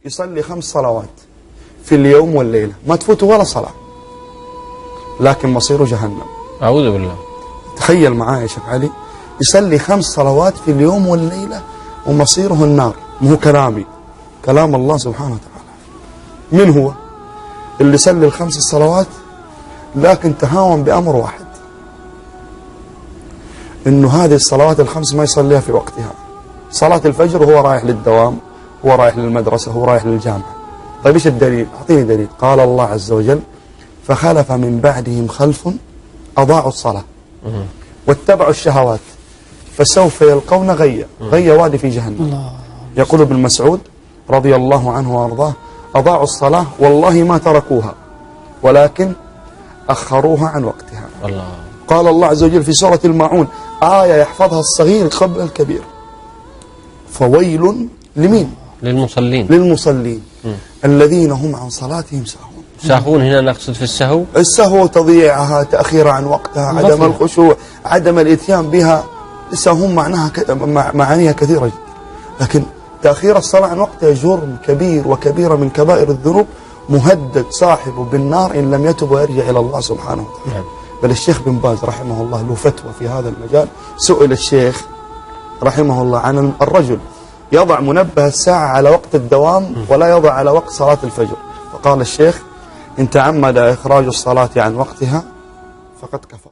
يصلي 5 صلوات في اليوم والليلة ما تفوته ولا صلاة، لكن مصيره جهنم. أعوذ بالله. تخيل معايا يا شيخ علي، يصلي 5 صلوات في اليوم والليلة ومصيره النار. مو كلامي، كلام الله سبحانه وتعالى. من هو اللي يصلي ال5 صلوات لكن تهاون بأمر واحد، إنه هذه الصلوات ال5 ما يصليها في وقتها. صلاة الفجر وهو رايح للدوام، هو رايح للمدرسة، هو رايح للجامعة. طيب إيش الدليل؟ أعطيني دليل. قال الله عز وجل: فخلف من بعدهم خلف أضاعوا الصلاة واتبعوا الشهوات فسوف يلقون غيا. غيا وادي في جهنم. يقول ابن مسعود رضي الله عنه وأرضاه: أضاعوا الصلاة والله ما تركوها ولكن أخروها عن وقتها. الله. قال الله عز وجل في سورة الماعون آية يحفظها الصغير قبل الكبير: فويل لمين؟ للمصلين الذين هم عن صلاتهم ساهون. ساهون هنا نقصد في السهو؟ السهو تضييعها، تأخيرها عن وقتها، عدم الخشوع، عدم الاتيان بها. السهو معناها معانيها كثيرة جدا، لكن تأخير الصلاة عن وقتها جرم كبير وكبيرة من كبائر الذنوب، مهدد صاحبه بالنار إن لم يتب ويرجع إلى الله سبحانه وتعالى. بل الشيخ بن باز رحمه الله له فتوى في هذا المجال. سئل الشيخ رحمه الله عن الرجل يضع منبه الساعة على وقت الدوام ولا يضع على وقت صلاة الفجر، فقال الشيخ: إن تعمد إخراج الصلاة عن وقتها فقد كفر.